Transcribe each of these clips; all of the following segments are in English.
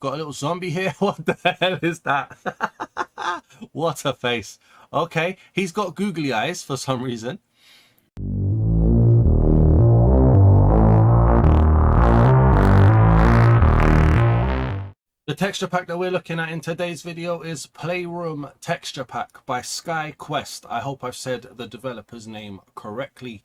got a little zombie here. What the hell is that? What a face. Okay, he's got googly eyes for some reason. The texture pack that we're looking at in today's video is Playroom Texture Pack by ScaiQuest. I hope I've said the developer's name correctly.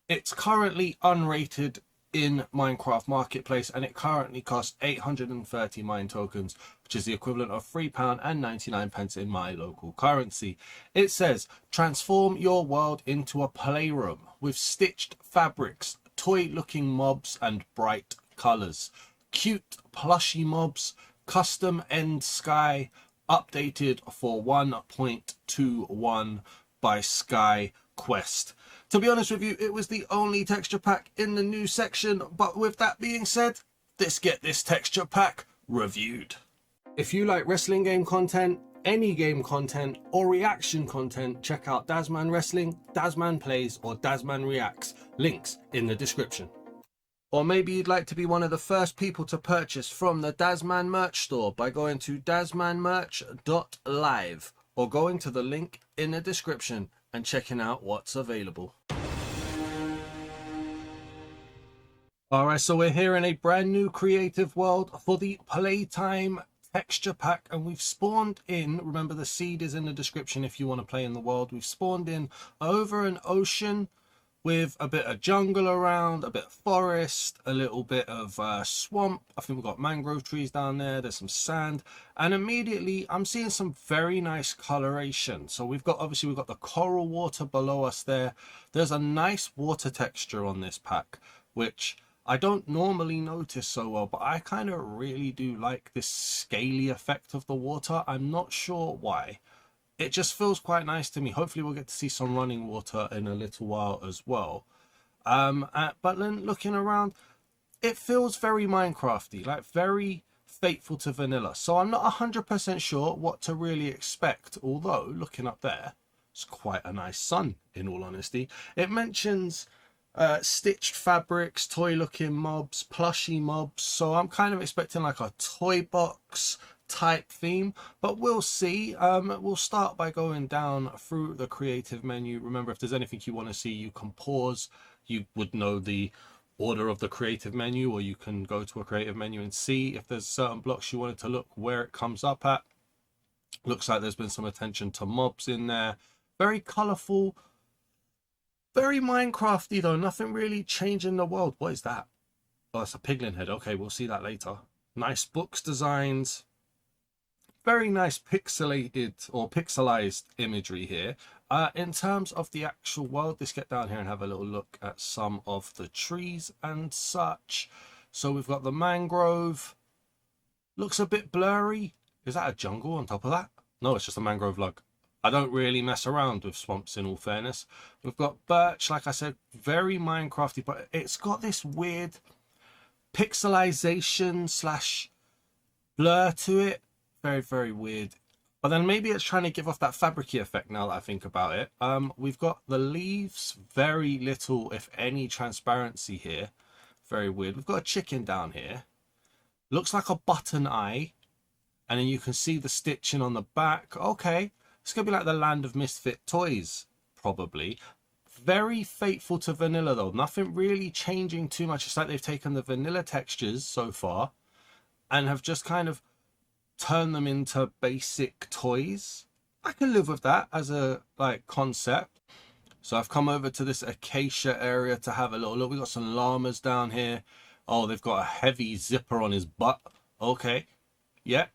It's currently unrated in Minecraft Marketplace, and it currently costs 830 mine tokens, which is the equivalent of £3.99 in my local currency. It says, transform your world into a playroom with stitched fabrics, toy-looking mobs, and bright colours. Cute plushy mobs, custom end sky, updated for 1.21 by ScaiQuest. To be honest with you, it was the only texture pack in the new section, but with that being said, let's get this texture pack reviewed. If you like wrestling game content, any game content, or reaction content, check out Dazman Wrestling, Dazman Plays, or Dazman Reacts. Links in the description. Or maybe you'd like to be one of the first people to purchase from the Dazman merch store by going to dazmanmerch.live or going to the link in the description and checking out what's available. Alright, so we're here in a brand new creative world for the Playtime texture pack, and we've spawned in, remember the seed is in the description if you want to play in the world, we've spawned in over an ocean with a bit of jungle around, a bit of forest, a little bit of swamp. I think we've got mangrove trees down there. There's some sand. And immediately I'm seeing some very nice coloration. So we've got the coral water below us there. There's a nice water texture on this pack, which I don't normally notice so well, but I kind of really do like this scaly effect of the water. I'm not sure why. It just feels quite nice to me. Hopefully we'll get to see some running water in a little while as well. But then looking around, it feels very Minecrafty, like very faithful to vanilla. So I'm not 100% sure what to really expect. Although looking up there, it's quite a nice sun in all honesty. It mentions stitched fabrics, toy looking mobs, plushy mobs. So I'm kind of expecting like a toy box type theme, but we'll see. We'll start by going down through the creative menu. Remember, if there's anything you want to see, you can pause. You would know the order of the creative menu, or you can go to a creative menu and see if there's certain blocks you wanted to look where it comes up at. Looks like there's been some attention to mobs in there. Very colorful, very Minecrafty though. Nothing really changing the world. What is that? Oh, it's a piglin head. Okay, we'll see that later. Nice books designs. Very nice pixelated or pixelized imagery here. In terms of the actual world, let's get down here and have a little look at some of the trees and such. So we've got the mangrove. Looks a bit blurry. Is that a jungle on top of that? No, it's just a mangrove log. I don't really mess around with swamps in all fairness. We've got birch, like I said, very Minecrafty, but it's got this weird pixelization slash blur to it. Very, very weird. But then maybe it's trying to give off that fabricy effect now that I think about it. We've got the leaves, very little, if any, transparency here. Very weird. We've got a chicken down here. Looks like a button eye. And then you can see the stitching on the back. Okay. It's going to be like the land of misfit toys, probably. Very faithful to vanilla, though. Nothing really changing too much. It's like they've taken the vanilla textures so far and have just kind of turn them into basic toys. I can live with that as a concept. So I've come over to this acacia area to have a little look. We've got some llamas down here. Oh, they've got a heavy zipper on his butt. Okay. Yeah.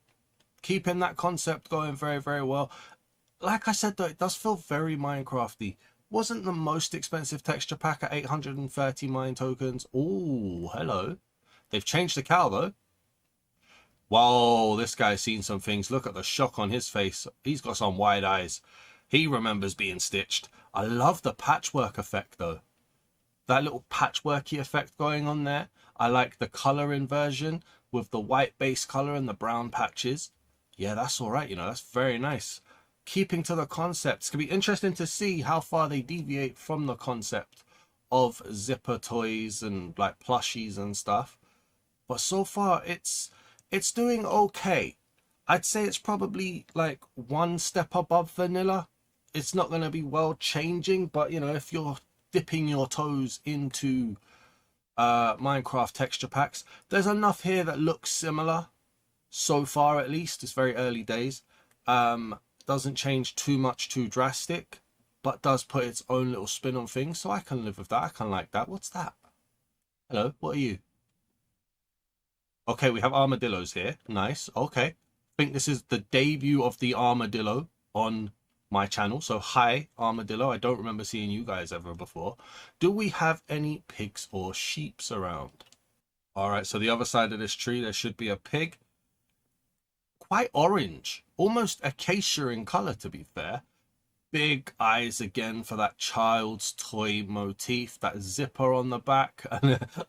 Keeping that concept going very, very well. Like I said though, it does feel very Minecrafty. Wasn't the most expensive texture pack at 830 mine tokens. Oh, hello. They've changed the cow though. Whoa, this guy's seen some things. Look at the shock on his face. He's got some wide eyes. He remembers being stitched. I love the patchwork effect though. That little patchworky effect going on there. I like the color inversion with the white base color and the brown patches. Yeah, that's all right. You know, that's very nice. Keeping to the concept. It's going to be interesting to see how far they deviate from the concept of zipper toys and like plushies and stuff. But so far, it's It's doing okay. I'd say it's probably like one step above vanilla. It's not going to be world changing, but you know, if you're dipping your toes into Minecraft texture packs, there's enough here that looks similar so far. At least it's very early days. Doesn't change too much, too drastic, but does put its own little spin on things, so I can live with that. I can like that. What's that? Hello, what are you? Okay, we have armadillos here. Nice. Okay, I think this is the debut of the armadillo on my channel, so hi armadillo. I don't remember seeing you guys ever before. Do we have any pigs or sheeps around? All right, so the other side of this tree there should be a pig. Quite orange, almost acacia in color, to be fair. Big eyes again for that child's toy motif, that zipper on the back.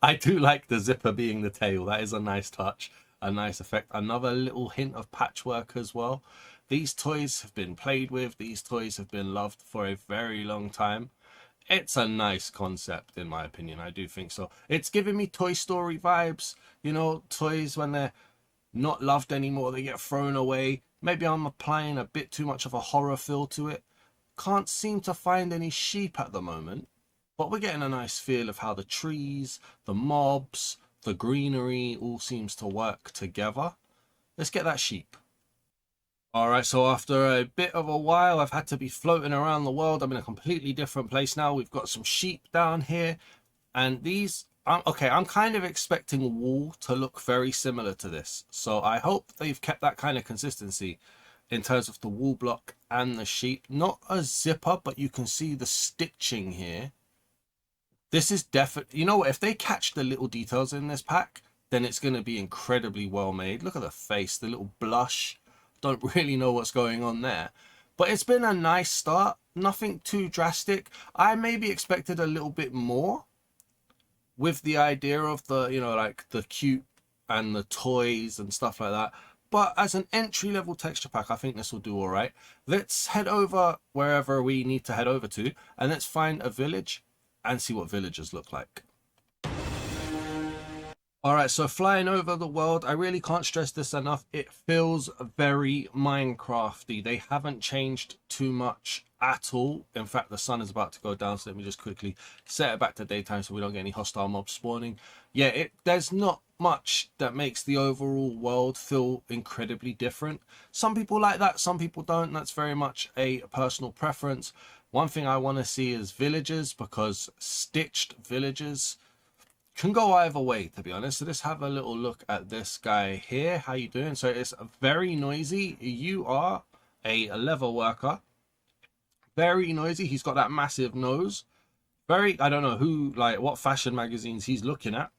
I do like the zipper being the tail. That is a nice touch, a nice effect. Another little hint of patchwork as well. These toys have been played with. These toys have been loved for a very long time. It's a nice concept, in my opinion. I do think so. It's giving me Toy Story vibes. You know, toys when they're not loved anymore, they get thrown away. Maybe I'm applying a bit too much of a horror feel to it. Can't seem to find any sheep at the moment, but we're getting a nice feel of how the trees, the mobs, the greenery all seems to work together. Let's get that sheep. All right, so after a bit of a while, I've had to be floating around the world. I'm in a completely different place now. We've got some sheep down here, and these, okay, I'm kind of expecting wool to look very similar to this. So I hope they've kept that kind of consistency in terms of the wool block and the sheep. Not a zipper, but you can see the stitching here. This is definitely, you know what, if they catch the little details in this pack, then it's going to be incredibly well made. Look at the face, the little blush. Don't really know what's going on there, but it's been a nice start. Nothing too drastic. I maybe expected a little bit more with the idea of the, you know, like the cute and the toys and stuff like that. But as an entry-level texture pack, I think this will do all right. Let's head over wherever we need to head over to, and let's find a village and see what villagers look like. All right, so flying over the world, I really can't stress this enough. It feels very Minecrafty. They haven't changed too much at all. In fact, the sun is about to go down, so let me just quickly set it back to daytime so we don't get any hostile mobs spawning. Yeah, there's not much that makes the overall world feel incredibly different. Some people like that, some people don't. That's very much a personal preference. One thing I want to see is villagers, because stitched villagers can go either way, to be honest. So let's have a little look at this guy here. How you doing? So it's very noisy. You are a leather worker. Very noisy. He's got that massive nose. Very, I don't know who, like what fashion magazines he's looking at.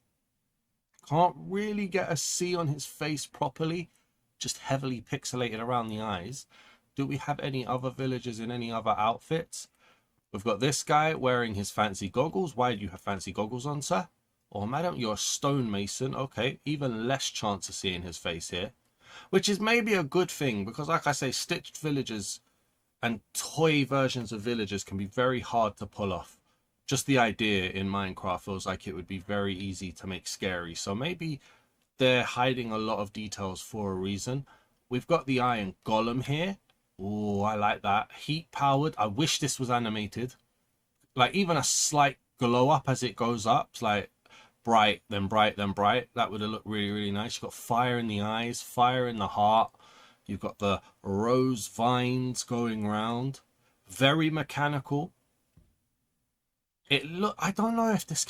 Can't really get a C on his face properly. Just heavily pixelated around the eyes. Do we have any other villagers in any other outfits? We've got this guy wearing his fancy goggles. Why do you have fancy goggles on, sir? Or madam, you're a stonemason. Okay, even less chance of seeing his face here, which is maybe a good thing, because like I say, stitched villagers and toy versions of villagers can be very hard to pull off. Just the idea in Minecraft feels like it would be very easy to make scary. So maybe they're hiding a lot of details for a reason. We've got the iron golem here. Oh, I like that. Heat powered. I wish this was animated. Like even a slight glow up as it goes up. It's like bright, then bright, then bright. That would have looked really, really nice. You've got fire in the eyes, fire in the heart. You've got the rose vines going round. Very mechanical. I don't know if this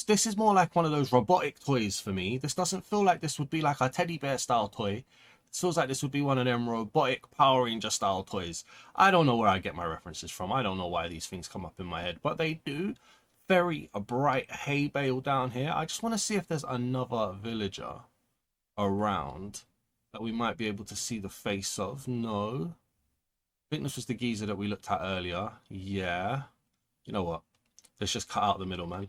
this is more like one of those robotic toys for me. This doesn't feel like this would be like a teddy bear style toy. It feels like this would be one of them robotic Power Ranger style toys. I don't know where I get my references from. I don't know why these things come up in my head, but they do. Very bright hay bale down here. I just want to see if there's another villager around that we might be able to see the face of. No. I think this was the geezer that we looked at earlier. Yeah. You know what? Let's just cut out the middle, man.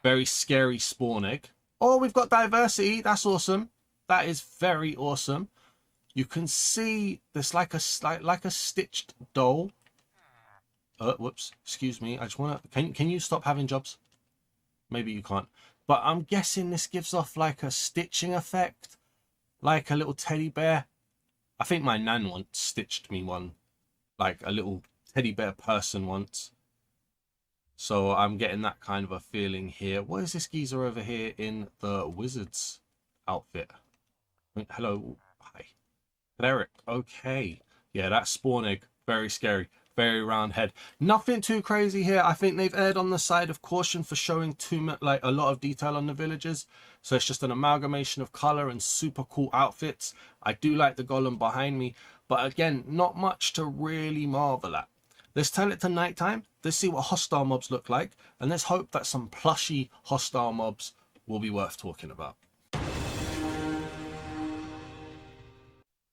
Very scary spawn egg. Oh, we've got diversity. That's awesome. That is very awesome. You can see this like a stitched doll. Whoops, excuse me. I just want to, can you stop having jobs? Maybe you can't. But I'm guessing this gives off like a stitching effect. like a little teddy bear. I think my nan once stitched me one, like a little teddy bear person once. So I'm getting that kind of a feeling here. What is this geezer over here in the wizard's outfit? Hello. Hi. Cleric. Okay. Yeah, that spawn egg. Very scary. Very round head. Nothing too crazy here. I think they've erred on the side of caution for showing too much, like a lot of detail on the villagers. So it's just an amalgamation of color and super cool outfits. I do like the golem behind me, but again, not much to really marvel at. Let's turn it to nighttime. Let's see what hostile mobs look like, and let's hope that some plushy hostile mobs will be worth talking about.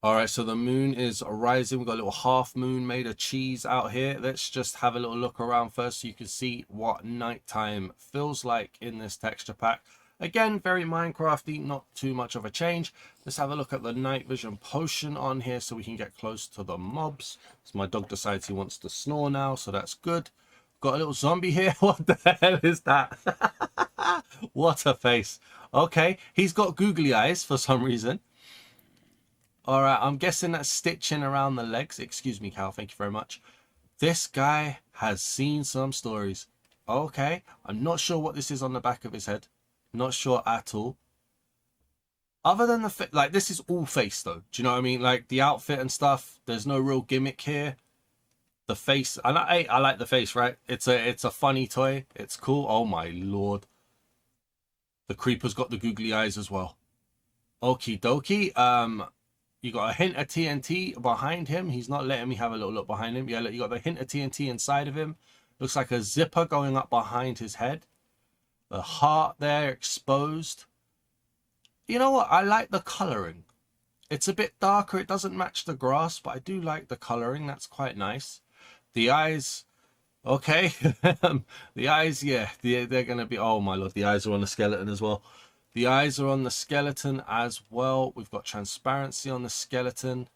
All right, so the moon is rising. We've got a little half moon made of cheese out here. Let's just have a little look around first so you can see what nighttime feels like in this texture pack. Again, very Minecrafty, not too much of a change. Let's have a look at the night vision potion on here so we can get close to the mobs. So my dog decides he wants to snore now, so that's good. Got a little zombie here. What the hell is that? What a face. Okay, he's got googly eyes for some reason. All right, I'm guessing that's stitching around the legs. Excuse me, Cal. Thank you very much. This guy has seen some stories. Okay, I'm not sure what this is on the back of his head. Not sure at all. Other than the like, this is all face though. Do you know what I mean? Like the outfit and stuff. There's no real gimmick here. The face, and I like the face, right? It's a funny toy. It's cool. Oh my lord. The creeper's got the googly eyes as well. Okie dokie. You got a hint of TNT behind him. He's not letting me have a little look behind him. Yeah, look, you got the hint of TNT inside of him. Looks like a zipper going up behind his head. The heart there exposed. You know what? I like the coloring. It's a bit darker. It doesn't match the grass, but I do like the coloring. That's quite nice. The eyes, okay. The eyes, yeah, they're going to be, oh my lord, the eyes are on the skeleton as well. The eyes are on the skeleton as well. We've got transparency on the skeleton.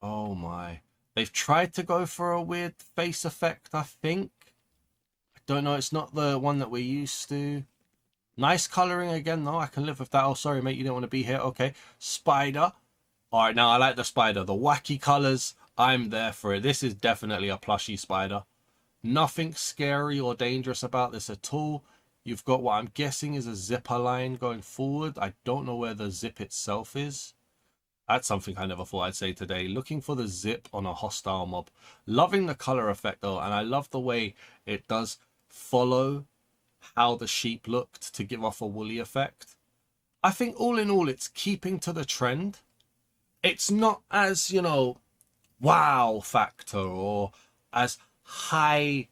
Oh my. They've tried to go for a weird face effect, I think. I don't know. It's not the one that we're used to. Nice coloring again, though. I can live with that. Oh, sorry, mate. You didn't want to be here. Okay. Spider. All right. Now, I like the spider. The wacky colors. I'm there for it. This is definitely a plushie spider. Nothing scary or dangerous about this at all. You've got what I'm guessing is a zipper line going forward. I don't know where the zip itself is. That's something I never thought I'd say today. Looking for the zip on a hostile mob. Loving the color effect though. And I love the way it does follow how the sheep looked to give off a woolly effect. I think all in all, it's keeping to the trend. It's not as, you know, wow factor or as highly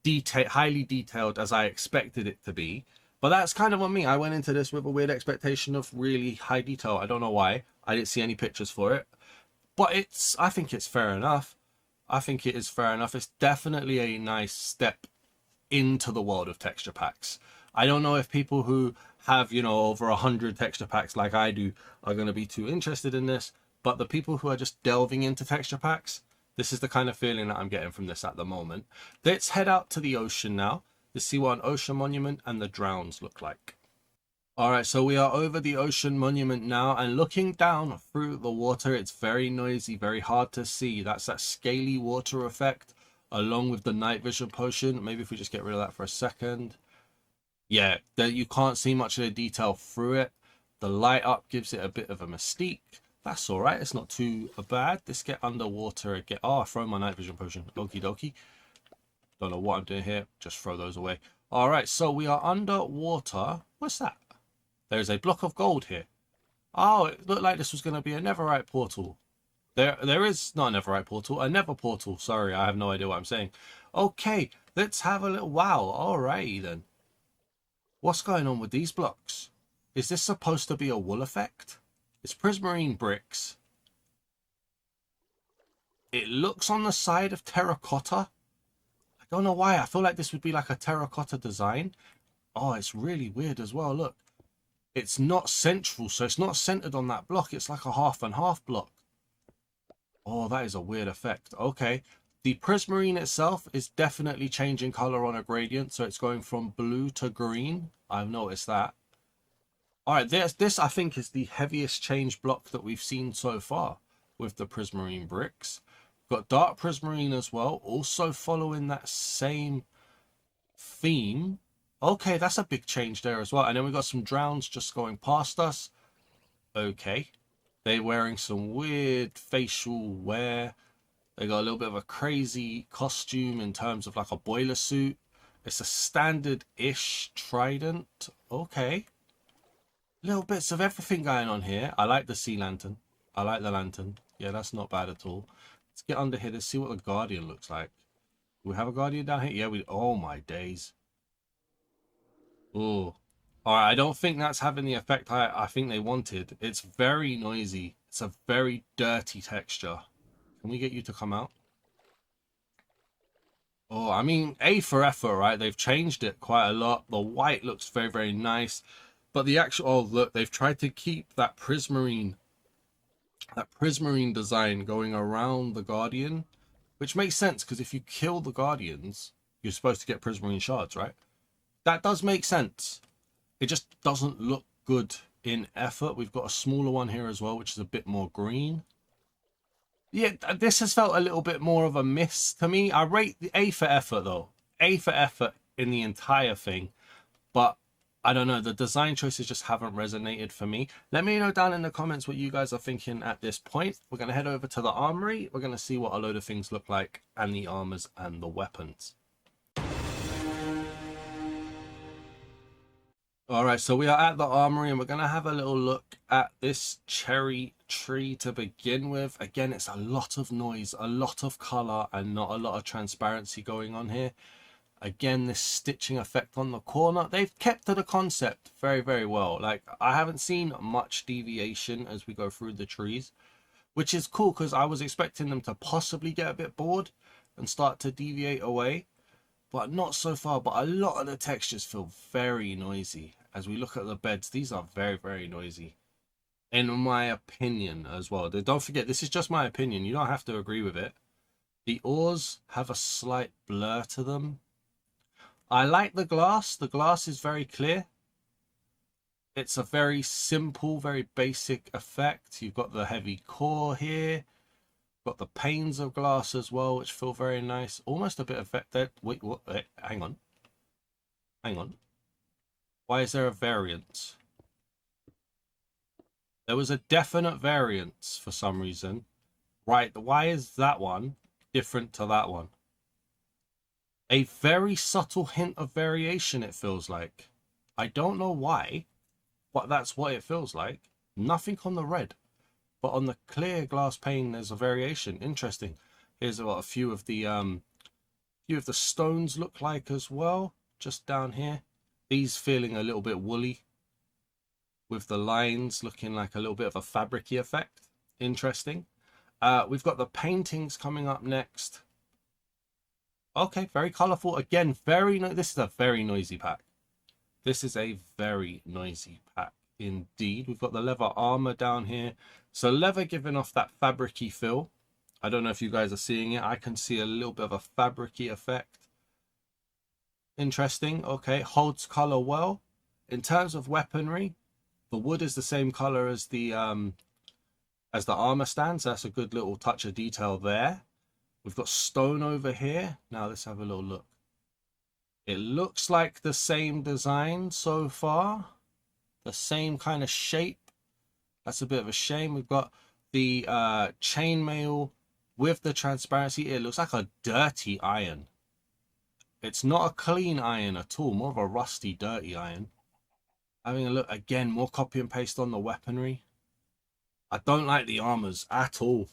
detailed as I expected it to be, but that's kind of on me. I went into this with a weird expectation of really high detail. I don't know why. I didn't see any pictures for it, but I think it's fair enough. I think it is fair enough. It's definitely a nice step into the world of texture packs. I don't know if people who have, you know, over 100 texture packs like I do are going to be too interested in this, but the people who are just delving into texture packs, this is the kind of feeling that I'm getting from this at the moment. Let's head out to the ocean now to see what an ocean monument and the drowns look like. All right, so we are over the ocean monument now, and looking down through the water, it's very noisy, very hard to see. That's that scaly water effect along with the night vision potion. Maybe if we just get rid of that for a second. Yeah, you can't see much of the detail through it. The light up gives it a bit of a mystique. That's all right. It's not too bad. Let's get underwater again. Oh, I throw my night vision potion. Okie dokie. Don't know what I'm doing here. Just throw those away. All right, so we are underwater. What's that? There's a block of gold here. Oh, it looked like this was going to be a netherite portal. There is not a netherite portal. A nether portal. Sorry, I have no idea what I'm saying. Okay, let's have a little... Wow, all righty then. What's going on with these blocks? Is this supposed to be a wool effect? It's prismarine bricks. It looks on the side of terracotta. I don't know why. I feel like this would be like a terracotta design. Oh, it's really weird as well. Look, it's not central, so it's not centered on that block. It's like a half and half block. Oh, that is a weird effect. Okay. The prismarine itself is definitely changing color on a gradient, so it's going from blue to green. I've noticed that. All right, this I think is the heaviest change block that we've seen so far with the prismarine bricks. We've got dark prismarine as well, also following that same theme. Okay, that's a big change there as well. And then we got some drowns just going past us. Okay, they're wearing some weird facial wear. They got a little bit of a crazy costume in terms of like a boiler suit. It's a standard-ish trident. Okay. Little bits of everything going on here. I like the sea lantern. I like the lantern. Yeah, that's not bad at all. Let's get under here to see what the guardian looks like. Do we have a guardian down here? Yeah, we... Oh, my days. Oh. All right, I don't think that's having the effect I think they wanted. It's very noisy. It's a very dirty texture. Can we get you to come out? Oh, I mean, A for effort, right? They've changed it quite a lot. The white looks very, very nice. But the actual, oh, look, they've tried to keep that prismarine design going around the Guardian, which makes sense because if you kill the Guardians, you're supposed to get prismarine shards, right? That does make sense. It just doesn't look good in effort. We've got a smaller one here as well, which is a bit more green. Yeah, this has felt a little bit more of a miss to me. I rate the A for effort, though. A for effort in the entire thing. But I don't know, the design choices just haven't resonated for me. Let me know down in the comments what you guys are thinking at this point. We're going to head over to the armory. We're going to see what a load of things look like, and the armors and the weapons. All right, so we are at the armory, and we're going to have a little look at this cherry tree to begin with. Again, it's a lot of noise, a lot of color, and not a lot of transparency going on here. Again, this stitching effect on the corner, they've kept to the concept very, very well. Like, I haven't seen much deviation as we go through the trees, which is cool because I was expecting them to possibly get a bit bored and start to deviate away, but not so far. But a lot of the textures feel very noisy. As we look at the beds, these are very, very noisy, in my opinion as well. Don't forget, this is just my opinion. You don't have to agree with it. The oars have a slight blur to them. I like the glass. The glass is very clear. It's a very simple, very basic effect. You've got the heavy core here. Got the panes of glass as well, which feel very nice. Almost a bit of effect there. Wait, what? Wait, hang on. Hang on. Why is there a variance? There was a definite variance for some reason. Right, why is that one different to that one? A very subtle hint of variation, it feels like. I don't know why, but that's what it feels like. Nothing on the red, but on the clear glass pane there's a variation. Interesting. Here's what a few of the stones look like as well, just down here. These feeling a little bit woolly, with the lines looking like a little bit of a fabricy effect. Interesting. We've got the paintings coming up next. Okay, very colorful. Again, this is a very noisy pack. This is a very noisy pack indeed. We've got the leather armor down here. So leather giving off that fabricy feel. I don't know if you guys are seeing it. I can see a little bit of a fabricy effect. Interesting. Okay, holds color well. In terms of weaponry, the wood is the same color as the armor stands. That's a good little touch of detail there. We've got stone over here. Now let's have a little look. It looks like the same design so far. The same kind of shape. That's a bit of a shame. We've got the chainmail with the transparency. It looks like a dirty iron. It's not a clean iron at all. More of a rusty, dirty iron. Having a look again, more copy and paste on the weaponry. I don't like the armors at all.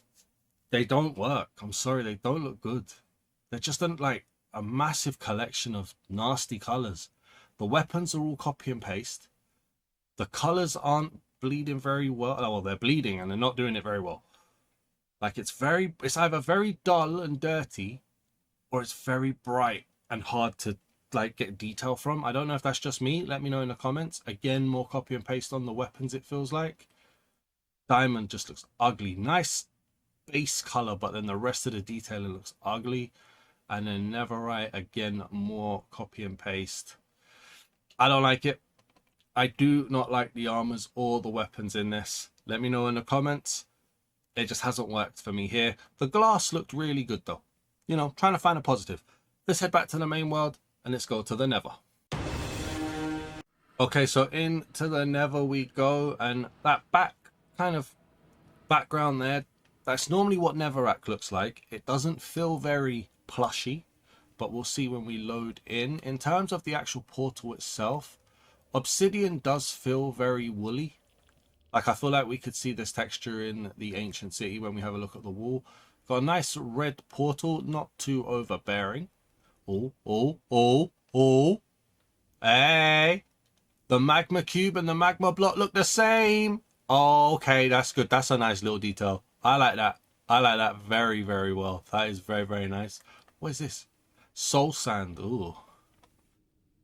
They don't work. I'm sorry, they don't look good. They're just like a massive collection of nasty colors. The weapons are all copy and paste. The colors aren't bleeding very well. Oh, well, they're bleeding and they're not doing it very well. Like it's either very dull and dirty, or it's very bright and hard to like get detail from. I don't know if that's just me. Let me know in the comments. Again, more copy and paste on the weapons, it feels like. Diamond just looks ugly. Nice base color, but then the rest of the detailing looks ugly. And then Netherite, again, more copy and paste. I don't like it. I do not like the armors or the weapons in this. Let me know in the comments. It just hasn't worked for me here. The glass looked really good though. You know, trying to find a positive. Let's head back to the main world and let's go to the Nether. Okay, so into the Nether we go, and that back kind of background there, that's normally what Netherrack looks like. It doesn't feel very plushy, but we'll see when we load in. In terms of the actual portal itself, obsidian does feel very woolly. Like, I feel like we could see this texture in the ancient city when we have a look at the wall. Got a nice red portal, not too overbearing. Oh. Hey, the magma cube and the magma block look the same. Oh, okay, that's good. That's a nice little detail. I like that. I like that very, very well. That is very, very nice. What is this? Soul sand. Ooh.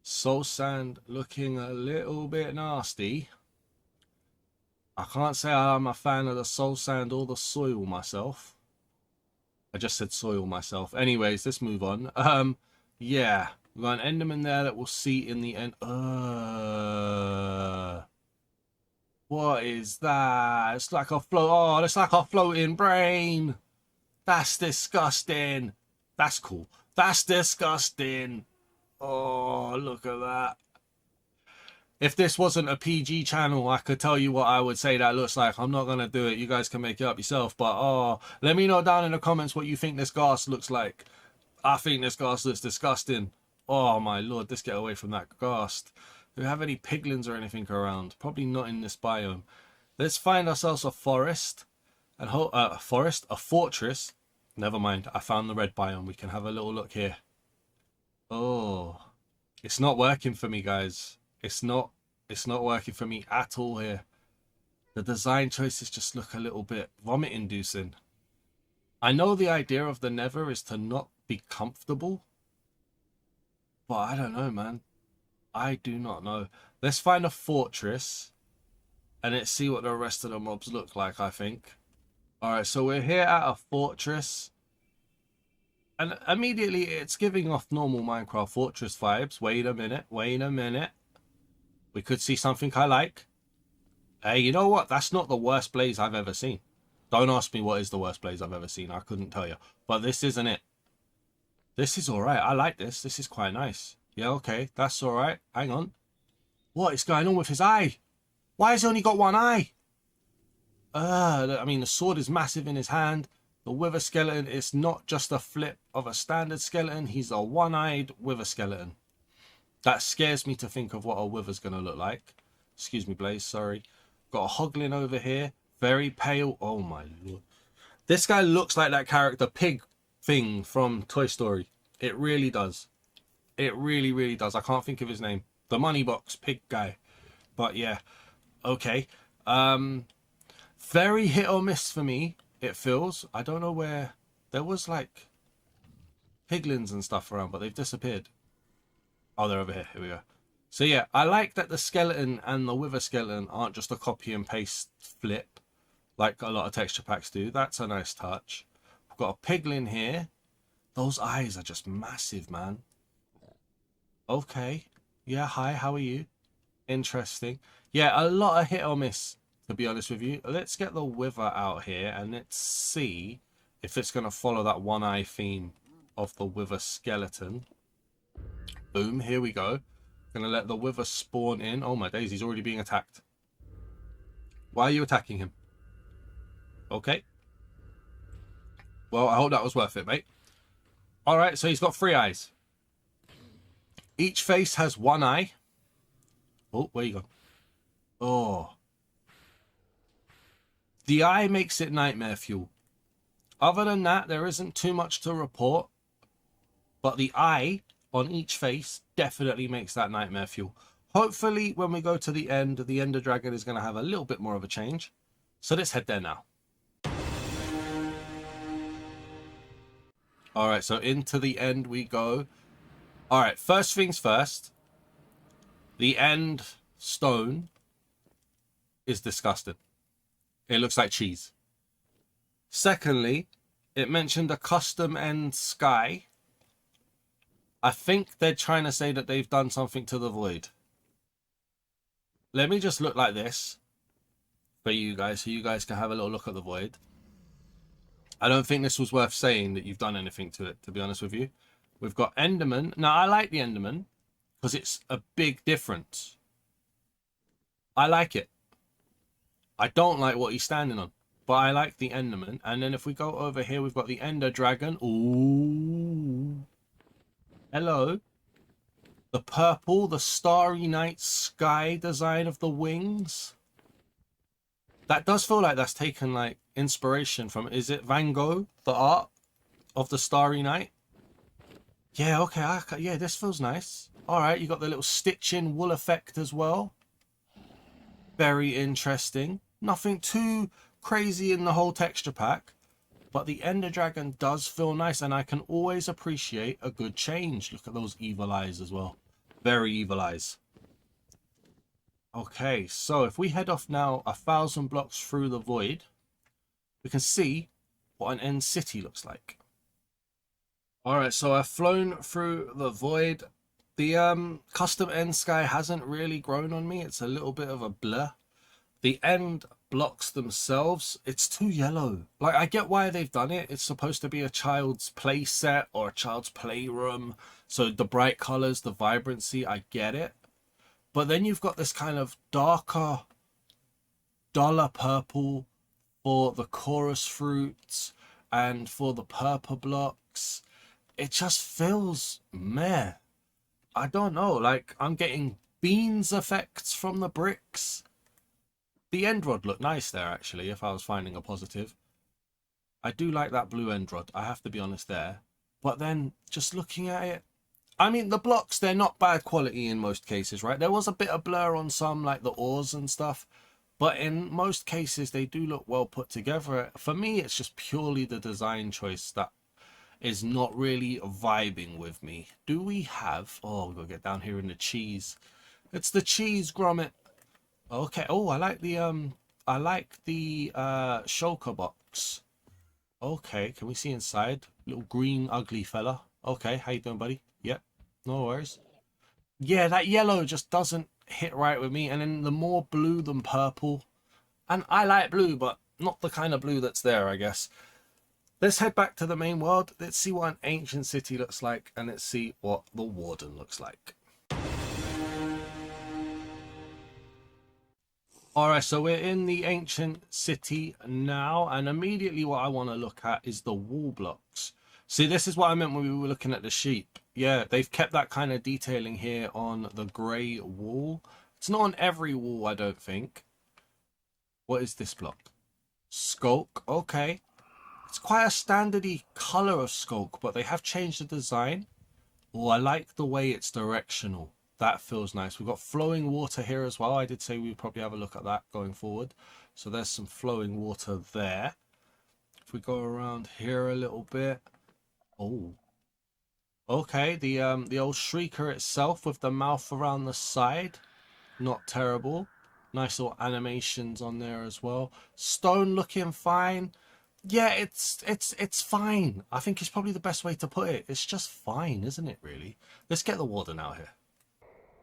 Soul sand looking a little bit nasty. I can't say I'm a fan of the soul sand or the soil myself. I just said soil myself. Anyways, let's move on. Yeah, we've got an enderman there that we'll see in the end. What is that? It's like a float. Oh, it's like a floating brain. That's disgusting. That's cool. That's disgusting. Oh, look at that. If this wasn't a PG channel, I could tell you what I would say that looks like. I'm not going to do it. You guys can make it up yourself. But, oh, let me know down in the comments what you think this ghast looks like. I think this ghast looks disgusting. Oh, my lord. Let's get away from that ghast. Do we have any piglins or anything around? Probably not in this biome. Let's find ourselves a forest. And a fortress. Never mind. I found the red biome. We can have a little look here. Oh, it's not working for me, guys. It's not working for me at all here. The design choices just look a little bit vomit inducing. I know the idea of the Nether is to not be comfortable, but I don't know, man. I do not know. Let's find a fortress and let's see what the rest of the mobs look like, I think. Alright, so we're here at a fortress. And immediately it's giving off normal Minecraft fortress vibes. Wait a minute. We could see something I like. Hey, you know what? That's not the worst blaze I've ever seen. Don't ask me what is the worst blaze I've ever seen. I couldn't tell you. But this isn't it. This is alright. I like this. This is quite nice. Yeah, okay. That's alright. Hang on. What is going on with his eye? Why has he only got one eye? I mean, the sword is massive in his hand. The wither skeleton is not just a flip of a standard skeleton. He's a one-eyed wither skeleton. That scares me to think of what a wither's going to look like. Excuse me, Blaze, sorry. Got a hoglin over here. Very pale. Oh, my lord. This guy looks like that character pig thing from Toy Story. It really does. It really, really does. I can't think of his name. The money box pig guy. But, yeah. Okay. Very hit or miss for me, it feels. I don't know where... There was, like, piglins and stuff around, but they've disappeared. Oh, they're over here. Here we go. So, yeah, I like that the skeleton and the wither skeleton aren't just a copy and paste flip like a lot of texture packs do. That's a nice touch. We've got a piglin here. Those eyes are just massive, man. Okay. Yeah, hi, how are you? Interesting. Yeah, a lot of hit or miss, to be honest with you. Let's get the wither out here and let's see if it's going to follow that one-eye theme of the wither skeleton. Boom, here we go. Gonna let the wither spawn in. Oh my days, he's already being attacked. Why are you attacking him? Okay. Well, I hope that was worth it, mate. Alright, so he's got 3 eyes. Each face has 1 eye. Oh, where you gone? Oh. The eye makes it nightmare fuel. Other than that, there isn't too much to report. But the eye on each face definitely makes that nightmare fuel. Hopefully, when we go to the end, the Ender Dragon is going to have a little bit more of a change. So let's head there now. Alright, so into the end we go. Alright, first things first. The end stone is disgusting. It looks like cheese. Secondly, it mentioned a custom end sky. I think they're trying to say that they've done something to the void. Let me just look like this for you guys, so you guys can have a little look at the void. I don't think this was worth saying that you've done anything to it, to be honest with you. We've got Enderman. Now, I like the Enderman because it's a big difference. I like it. I don't like what he's standing on, but I like the Enderman. And then if we go over here, we've got the Ender Dragon. Ooh. Hello. The purple, the Starry Night Sky design of the wings. That does feel like that's taken like inspiration from, is it Van Gogh, the art of the Starry Night? Yeah, okay, yeah, this feels nice. All right, you got the little stitching wool effect as well. Very interesting. Nothing too crazy in the whole texture pack, but the Ender Dragon does feel nice, and I can always appreciate a good change. Look at those evil eyes as well. Very evil eyes. Okay, so if we head off now 1,000 blocks through the void, we can see what an end city looks like. All right, so I've flown through the void. The custom end sky hasn't really grown on me. It's a little bit of a blur. The end blocks themselves, it's too yellow. Like, I get why they've done it. It's supposed to be a child's play set or a child's playroom. So the bright colors, the vibrancy, I get it. But then you've got this kind of darker, duller purple for the chorus fruits and for the purple blocks. It just feels meh. I don't know. Like, I'm getting beans effects from the bricks. The end rod looked nice there, actually, if I was finding a positive. I do like that blue end rod, I have to be honest there. But then, just looking at it, I mean, the blocks, they're not bad quality in most cases, right? There was a bit of blur on some, like the ores and stuff. But in most cases, they do look well put together. For me, it's just purely the design choice that is not really vibing with me. Do we have... Oh, we've got to get down here in the cheese. It's the cheese grommet. Okay. Oh, I like the shulker box. Okay, can we see inside? Little green ugly fella. Okay, how you doing, buddy? Yep, no worries. Yeah, that yellow just doesn't hit right with me. And then the more blue than purple. And I like blue, but not the kind of blue that's there, I guess. Let's head back to the main world. Let's see what an ancient city looks like. And let's see what the Warden looks like. Alright, so we're in the ancient city now, and immediately what I want to look at is the wall blocks. See, this is what I meant when we were looking at the sheep. Yeah, they've kept that kind of detailing here on the grey wall. It's not on every wall, I don't think. What is this block? Skulk, okay. It's quite a standardy colour of Skulk, but they have changed the design. Oh, I like the way it's directional. That feels nice. We've got flowing water here as well. I did say we would probably have a look at that going forward. So there's some flowing water there. If we go around here a little bit. Oh. Okay, the old shrieker itself with the mouth around the side. Not terrible. Nice little animations on there as well. Stone looking fine. Yeah, it's fine. I think it's probably the best way to put it. It's just fine, isn't it, really? Let's get the Warden out here.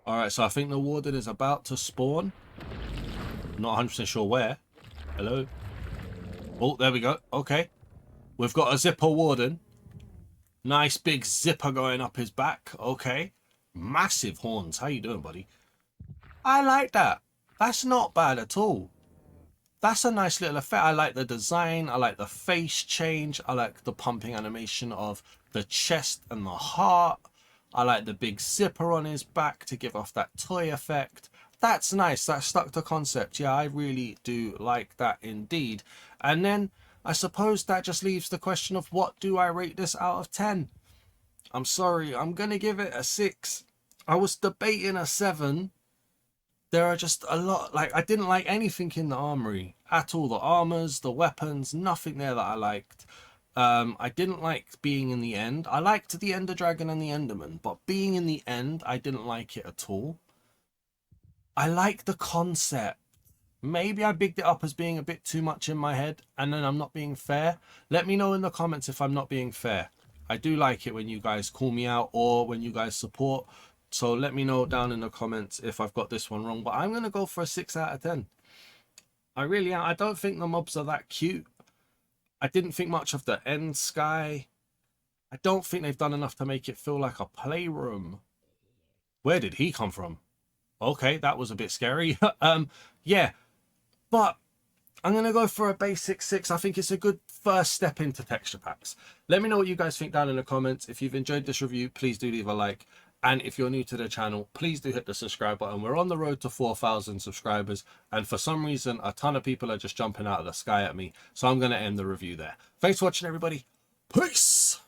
Alright, so I think the Warden is about to spawn. Not 100% sure where. Hello? Oh, there we go. Okay. We've got a zipper Warden. Nice big zipper going up his back. Okay. Massive horns. How you doing, buddy? I like that. That's not bad at all. That's a nice little effect. I like the design. I like the face change. I like the pumping animation of the chest and the heart. I like the big zipper on his back to give off that toy effect. That's nice. That stuck to concept. Yeah, I really do like that indeed. And then I suppose that just leaves the question of what do I rate this out of 10? I'm sorry. I'm going to give it a 6. I was debating a 7. There are just a lot. Like, I didn't like anything in the armory at all. The armors, the weapons, nothing there that I liked. I didn't like being in the end. I liked the Ender Dragon and the Enderman, but being in the end, I didn't like it at all. I like the concept. Maybe I bigged it up as being a bit too much in my head, and then I'm not being fair. Let me know in the comments if I'm not being fair. I do like it when you guys call me out or when you guys support. So let me know down in the comments if I've got this one wrong. But I'm going to go for a 6 out of 10. I really am. I don't think the mobs are that cute. I didn't think much of the end sky. I don't think they've done enough to make it feel like a playroom. Where did he come from? Okay, that was a bit scary. Yeah, but I'm going to go for a basic 6. I think it's a good first step into texture packs. Let me know what you guys think down in the comments. If you've enjoyed this review, please do leave a like. And if you're new to the channel, please do hit the subscribe button. We're on the road to 4,000 subscribers. And for some reason, a ton of people are just jumping out of the sky at me. So I'm going to end the review there. Thanks for watching, everybody. Peace!